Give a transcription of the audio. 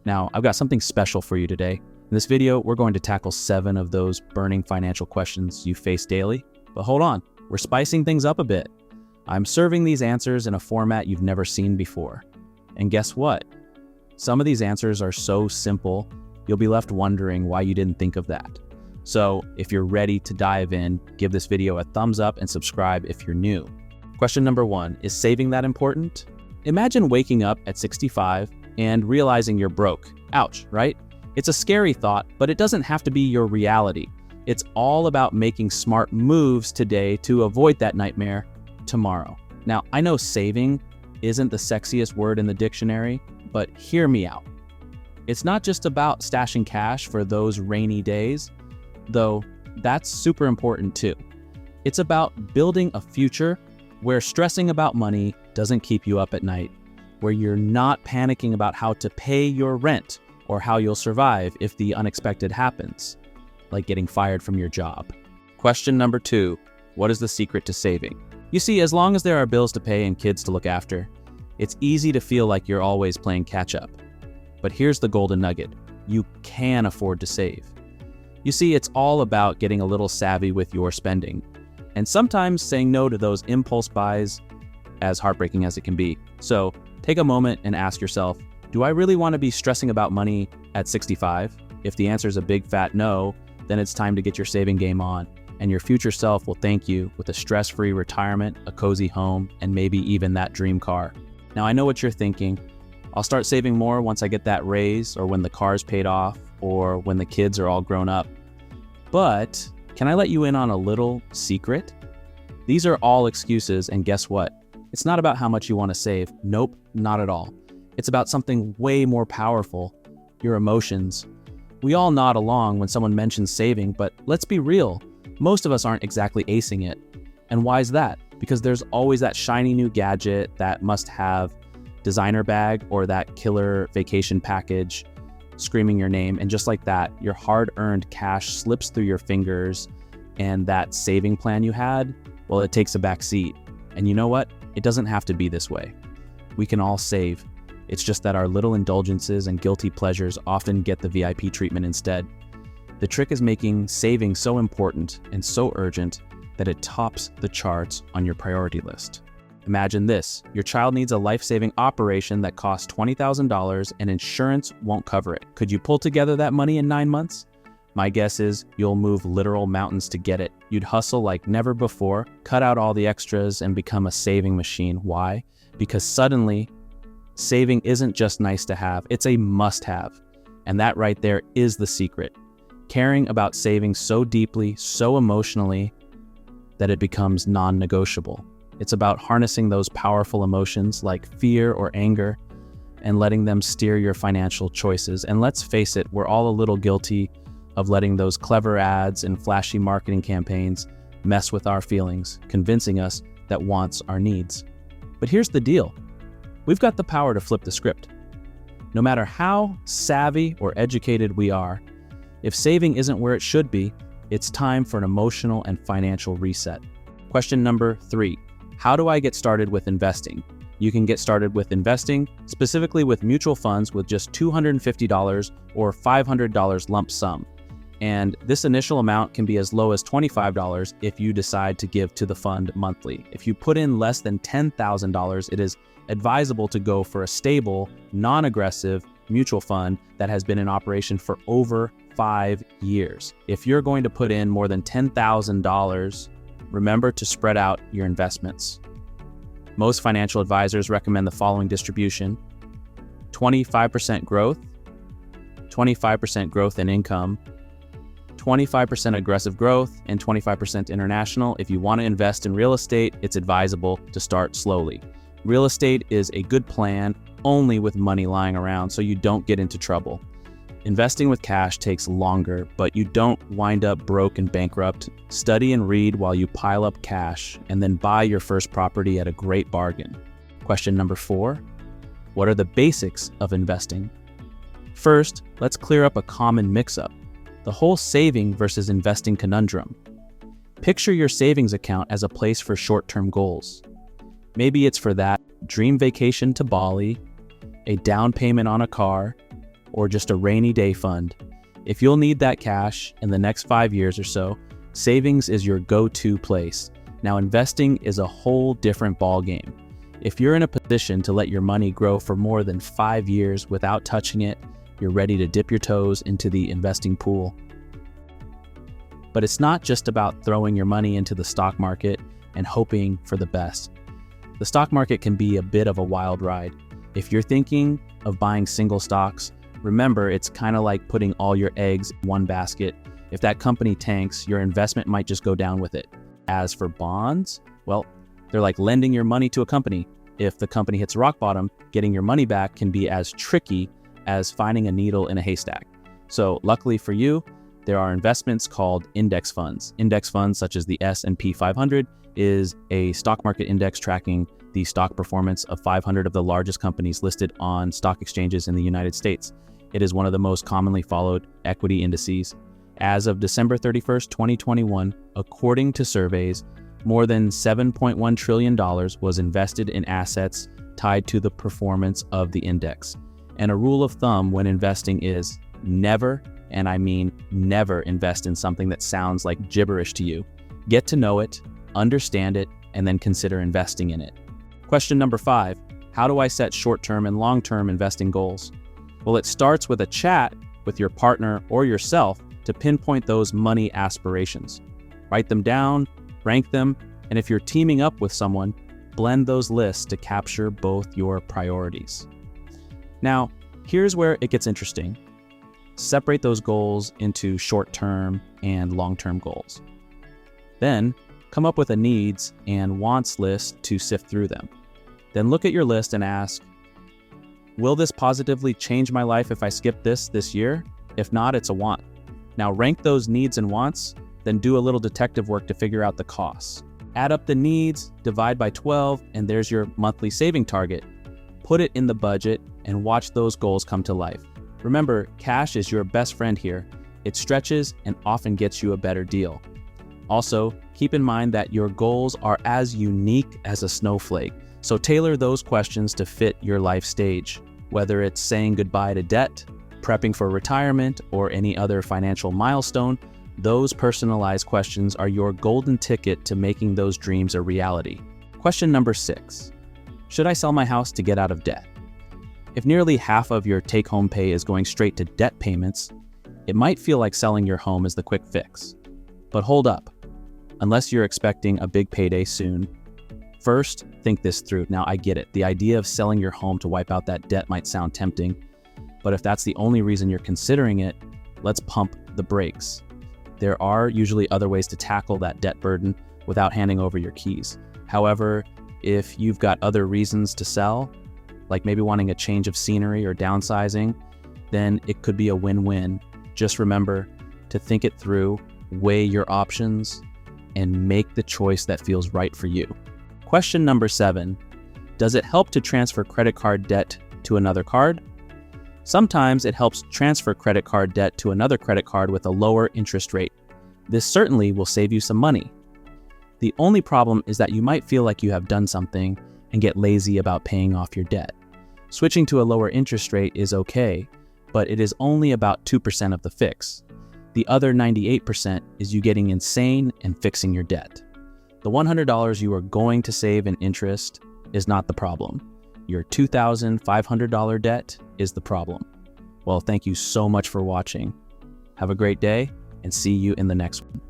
Now, I've got something special for you today. In this video, we're going to tackle 7 of those burning financial questions you face daily. But hold on, we're spicing things up a bit. I'm serving these answers in a format you've never seen before. And guess what? Some of these answers are so simple, you'll be left wondering why you didn't think of that. So if you're ready to dive in, give this video a thumbs up and subscribe if you're new. Question number 1, is saving that important? Imagine waking up at 65 and realizing you're broke. Ouch, right? It's a scary thought, but it doesn't have to be your reality. It's all about making smart moves today to avoid that nightmare tomorrow. Now, I know saving isn't the sexiest word in the dictionary, but hear me out. It's not just about stashing cash for those rainy days, though that's super important too. It's about building a future where stressing about money doesn't keep you up at night, where you're not panicking about how to pay your rent or how you'll survive if the unexpected happens, like getting fired from your job. Question number 2, what is the secret to saving? You see, as long as there are bills to pay and kids to look after, it's easy to feel like you're always playing catch up. But here's the golden nugget. You can afford to save. You see, it's all about getting a little savvy with your spending, and sometimes saying no to those impulse buys, as heartbreaking as it can be. So take a moment and ask yourself, do I really want to be stressing about money at 65? If the answer is a big fat no, then it's time to get your saving game on, and your future self will thank you with a stress-free retirement, a cozy home, and maybe even that dream car. Now, I know what you're thinking. I'll start saving more once I get that raise, or when the car's paid off, or when the kids are all grown up. But can I let you in on a little secret? These are all excuses, and guess what? It's not about how much you want to save. Nope, not at all. It's about something way more powerful, your emotions. We all nod along when someone mentions saving, but let's be real. Most of us aren't exactly acing it. And why is that? Because there's always that shiny new gadget, that must-have designer bag, or that killer vacation package screaming your name. And just like that, your hard-earned cash slips through your fingers, and that saving plan you had, well, it takes a back seat. And you know what? It doesn't have to be this way. We can all save. It's just that our little indulgences and guilty pleasures often get the VIP treatment instead. The trick is making saving so important and so urgent that it tops the charts on your priority list. Imagine this, your child needs a life-saving operation that costs $20,000 and insurance won't cover it. Could you pull together that money in 9 months? My guess is you'll move literal mountains to get it. You'd hustle like never before, cut out all the extras, and become a saving machine. Why? Because suddenly, saving isn't just nice to have, it's a must-have. And that right there is the secret. Caring about saving so deeply, so emotionally, that it becomes non-negotiable. It's about harnessing those powerful emotions like fear or anger and letting them steer your financial choices. And let's face it, we're all a little guilty of letting those clever ads and flashy marketing campaigns mess with our feelings, convincing us that wants are needs. But here's the deal. We've got the power to flip the script. No matter how savvy or educated we are, if saving isn't where it should be, it's time for an emotional and financial reset. Question number 3. How do I get started with investing? You can get started with investing, specifically with mutual funds with just $250 or $500 lump sum. And this initial amount can be as low as $25 if you decide to give to the fund monthly. If you put in less than $10,000, it is advisable to go for a stable, non-aggressive mutual fund that has been in operation for over 5 years. If you're going to put in more than $10,000, remember to spread out your investments. Most financial advisors recommend the following distribution: 25% growth, 25% growth in income, 25% aggressive growth, and 25% international. If you want to invest in real estate, it's advisable to start slowly. Real estate is a good plan only with money lying around, so you don't get into trouble. Investing with cash takes longer, but you don't wind up broke and bankrupt. Study and read while you pile up cash, and then buy your first property at a great bargain. Question number 4, what are the basics of investing? First, let's clear up a common mix-up, the whole saving versus investing conundrum. Picture your savings account as a place for short-term goals. Maybe it's for that dream vacation to Bali, a down payment on a car, or just a rainy day fund. If you'll need that cash in the next 5 years or so, savings is your go-to place. Now, investing is a whole different ballgame. If you're in a position to let your money grow for more than 5 years without touching it, you're ready to dip your toes into the investing pool. But it's not just about throwing your money into the stock market and hoping for the best. The stock market can be a bit of a wild ride. If you're thinking of buying single stocks, remember it's kind of like putting all your eggs in one basket. If that company tanks, your investment might just go down with it. As for bonds, well, they're like lending your money to a company. If the company hits rock bottom, getting your money back can be as tricky as finding a needle in a haystack. So luckily for you, there are investments called index funds. Index funds such as the S&P 500 is a stock market index tracking the stock performance of 500 of the largest companies listed on stock exchanges in the United States. It is one of the most commonly followed equity indices. As of December 31st, 2021, according to surveys, more than $7.1 trillion was invested in assets tied to the performance of the index. And a rule of thumb when investing is never, and I mean never, invest in something that sounds like gibberish to you. Get to know it, understand it, and then consider investing in it. Question number 5, how do I set short-term and long-term investing goals? Well, it starts with a chat with your partner or yourself to pinpoint those money aspirations. Write them down, rank them, and if you're teaming up with someone, blend those lists to capture both your priorities. Now, here's where it gets interesting. Separate those goals into short-term and long-term goals. Then, come up with a needs and wants list to sift through them. Then look at your list and ask, will this positively change my life if I skip this year? If not, it's a want. Now rank those needs and wants, then do a little detective work to figure out the costs. Add up the needs, divide by 12, and there's your monthly saving target. Put it in the budget and watch those goals come to life. Remember, cash is your best friend here. It stretches and often gets you a better deal. Also, keep in mind that your goals are as unique as a snowflake, so tailor those questions to fit your life stage. Whether it's saying goodbye to debt, prepping for retirement, or any other financial milestone, those personalized questions are your golden ticket to making those dreams a reality. Question number 6. Should I sell my house to get out of debt? If nearly half of your take-home pay is going straight to debt payments, it might feel like selling your home is the quick fix. But hold up. Unless you're expecting a big payday soon, first, think this through. Now, I get it. The idea of selling your home to wipe out that debt might sound tempting, but if that's the only reason you're considering it, let's pump the brakes. There are usually other ways to tackle that debt burden without handing over your keys. However, if you've got other reasons to sell, like maybe wanting a change of scenery or downsizing, then it could be a win-win. Just remember to think it through, weigh your options, and make the choice that feels right for you. Question number 7, does it help to transfer credit card debt to another card? Sometimes it helps transfer credit card debt to another credit card with a lower interest rate. This certainly will save you some money. The only problem is that you might feel like you have done something and get lazy about paying off your debt. Switching to a lower interest rate is okay, but it is only about 2% of the fix. The other 98% is you getting insane and fixing your debt. The $100 you are going to save in interest is not the problem. Your $2,500 debt is the problem. Well, thank you so much for watching. Have a great day and see you in the next one.